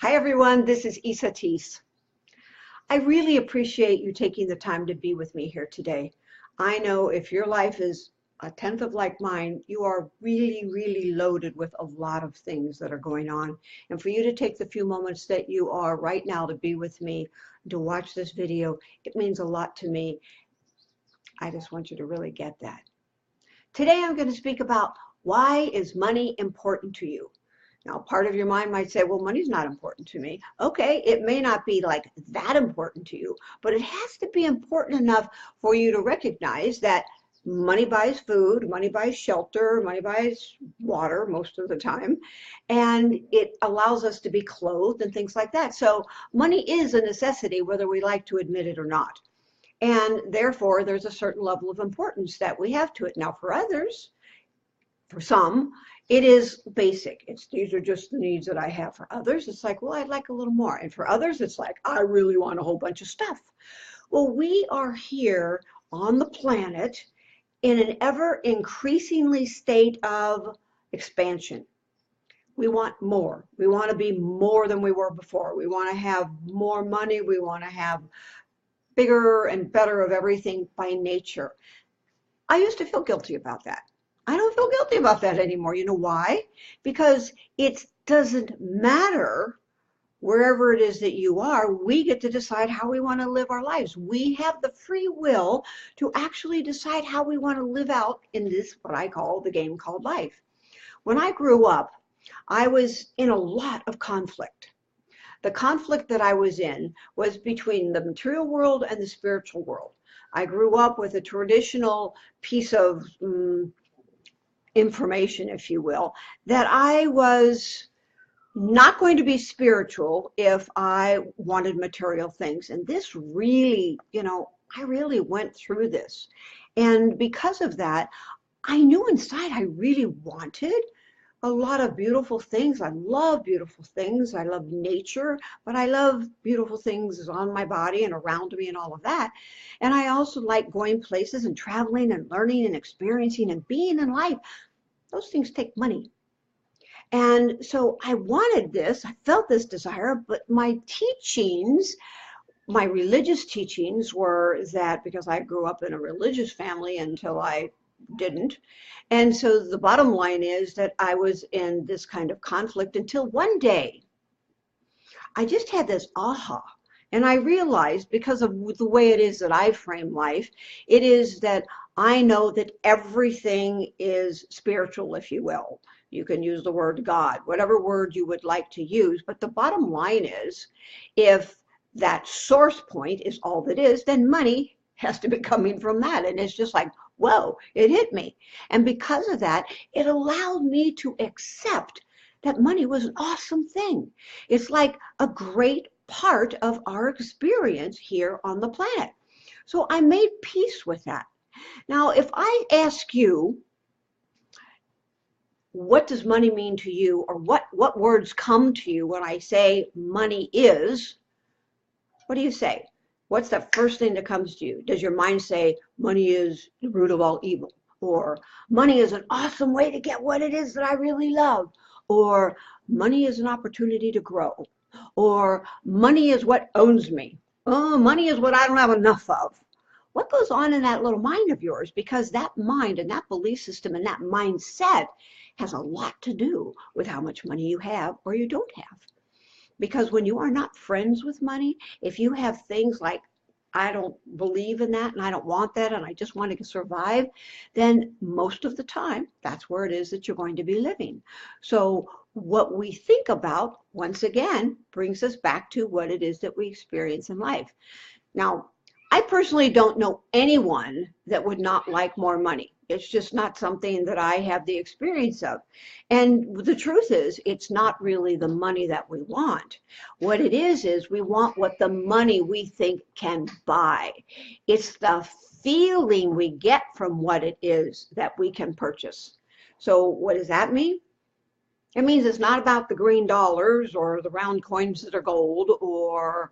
Hi everyone, this is Esateys. I really appreciate you taking the time to be with me here today. I know if your life is a tenth of like mine, you are really loaded with a lot of things that are going on. And for you to take the few moments that you are right now to be with me, to watch this video, it means a lot to me. I just want you to really get that. Today I'm going to speak about why is money important to you? Now, part of your mind might say, well, money's not important to me. Okay, it may not be like that important to you, but it has to be important enough for you to recognize that money buys food, money buys shelter, money buys water most of the time, and it allows us to be clothed and things like that. So money is a necessity, whether we like to admit it or not. And therefore, there's a certain level of importance that we have to it. Now, for others, for some, it is basic. These are just the needs that I have. For others, it's like, well, I'd like a little more. And for others, it's like, I really want a whole bunch of stuff. Well, we are here on the planet in an ever increasingly state of expansion. We want more. We want to be more than we were before. We want to have more money. We want to have bigger and better of everything by nature. I used to feel guilty about that. I don't feel guilty about that anymore. You know why? Because it doesn't matter wherever it is that you are, we get to decide how we want to live our lives. We have the free will to actually decide how we want to live out in this, what I call the game called life. When I grew up, I was in a lot of conflict. The conflict that I was in was between the material world and the spiritual world. I grew up with a traditional piece of information, if you will, that I was not going to be spiritual if I wanted material things. And this really, I really went through this. And because of that, I knew inside I really wanted a lot of beautiful things. I love beautiful things. I love nature, but I love beautiful things on my body and around me and all of that. And I also like going places and traveling and learning and experiencing and being in life. Those things take money. And so I wanted this, I felt this desire, but my teachings, my religious teachings were that, because I grew up in a religious family until I didn't. And so the bottom line is that I was in this kind of conflict until one day I just had this aha. And I realized, because of the way it is that I frame life, it is that I know that everything is spiritual, if you will. You can use the word God, whatever word you would like to use. But the bottom line is, if that source point is all that is, then money has to be coming from that. And it's just like, whoa, it hit me. And because of that, it allowed me to accept that money was an awesome thing. It's like a great part of our experience here on the planet. So I made peace with that. Now, if I ask you, what does money mean to you, or what words come to you when I say money is, what do you say? What's the first thing that comes to you? Does your mind say money is the root of all evil? Or money is an awesome way to get what it is that I really love? Or money is an opportunity to grow? Or money is what owns me? Oh, money is what I don't have enough of. What goes on in that little mind of yours? Because that mind and that belief system and that mindset has a lot to do with how much money you have or you don't have. Because when you are not friends with money, if you have things like, I don't believe in that and I don't want that and I just want to survive, then most of the time, that's where it is that you're going to be living. So what we think about, once again, brings us back to what it is that we experience in life. Now, I personally don't know anyone that would not like more money. It's just not something that I have the experience of. And the truth is, it's not really the money that we want. What it is we want what the money we think can buy. It's the feeling we get from what it is that we can purchase. So what does that mean? It means it's not about the green dollars or the round coins that are gold or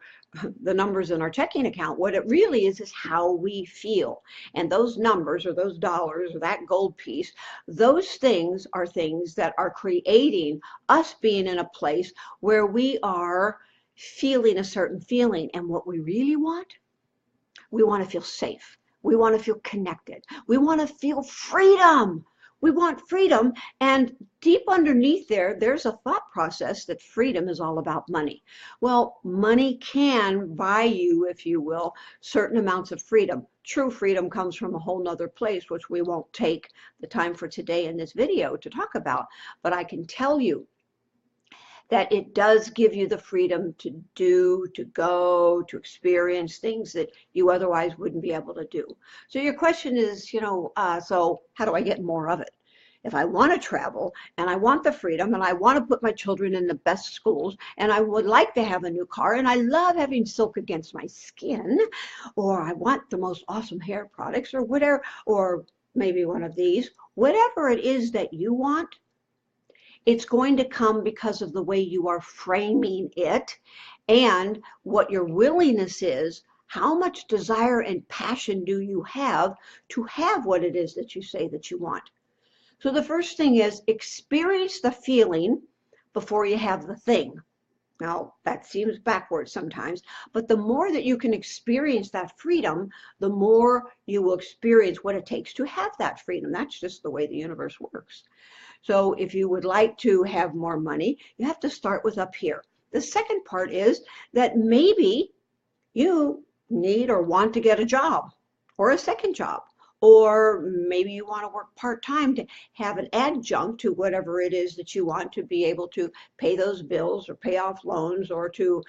the numbers in our checking account. What it really is how we feel. And those numbers or those dollars or that gold piece, those things are things that are creating us being in a place where we are feeling a certain feeling. And what we really want, we want to feel safe. We want to feel connected. We want to feel freedom. We want freedom, and deep underneath there, there's a thought process that freedom is all about money. Well, money can buy you, if you will, certain amounts of freedom. True freedom comes from a whole nother place, which we won't take the time for today in this video to talk about. But I can tell you that it does give you the freedom to do, to go, to experience things that you otherwise wouldn't be able to do. So your question is, so how do I get more of it? If I want to travel and I want the freedom and I want to put my children in the best schools and I would like to have a new car and I love having silk against my skin, or I want the most awesome hair products or whatever, or maybe one of these, whatever it is that you want, it's going to come because of the way you are framing it and what your willingness is. How much desire and passion do you have to have what it is that you say that you want? So the first thing is experience the feeling before you have the thing. Now, that seems backwards sometimes, but the more that you can experience that freedom, the more you will experience what it takes to have that freedom. That's just the way the universe works. So if you would like to have more money, you have to start with up here. The second part is that maybe you need or want to get a job or a second job, or maybe you want to work part-time to have an adjunct to whatever it is that you want to be able to pay those bills or pay off loans, or to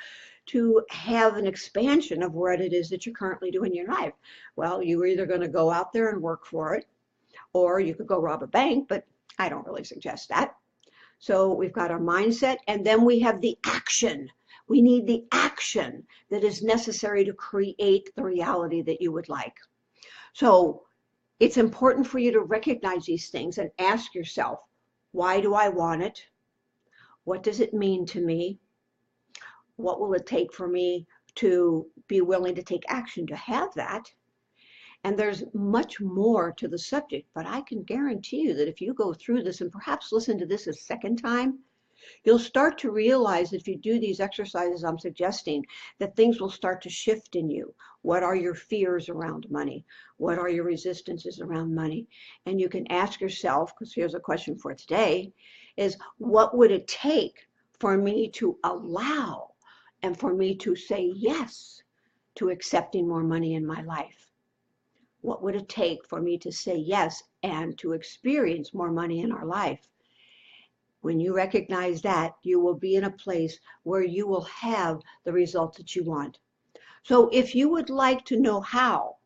have an expansion of what it is that you're currently doing in your life. Well, you're either going to go out there and work for it, or you could go rob a bank, but I don't really suggest that. So we've got our mindset, and then we have the action. We need the action that is necessary to create the reality that you would like. So it's important for you to recognize these things and ask yourself, why do I want it? What does it mean to me? What will it take for me to be willing to take action to have that? And there's much more to the subject, but I can guarantee you that if you go through this and perhaps listen to this a second time, you'll start to realize if you do these exercises I'm suggesting, that things will start to shift in you. What are your fears around money? What are your resistances around money? And you can ask yourself, because here's a question for today, is what would it take for me to allow and for me to say yes to accepting more money in my life? What would it take for me to say yes and to experience more money in our life? When you recognize that, you will be in a place where you will have the results that you want. So if you would like to know how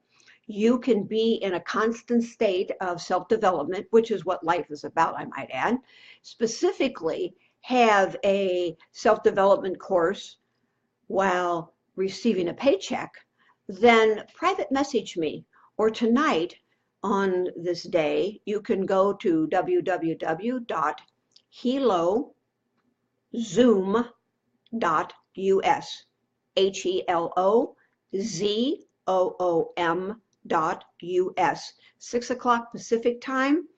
you can be in a constant state of self-development, which is what life is about, I might add, specifically have a self-development course while receiving a paycheck, then private message me. Or tonight, on this day, you can go to www.helozoom.us, HELOZOOM.us, 6 o'clock Pacific time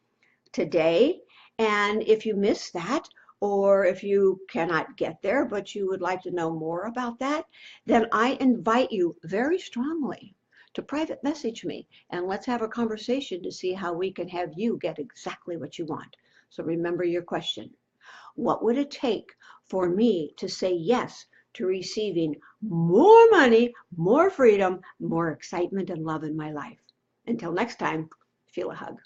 today. And if you missed that, or if you cannot get there, but you would like to know more about that, then I invite you very strongly to private message me, and let's have a conversation to see how we can have you get exactly what you want. So remember your question. What would it take for me to say yes to receiving more money, more freedom, more excitement and love in my life? Until next time, feel a hug.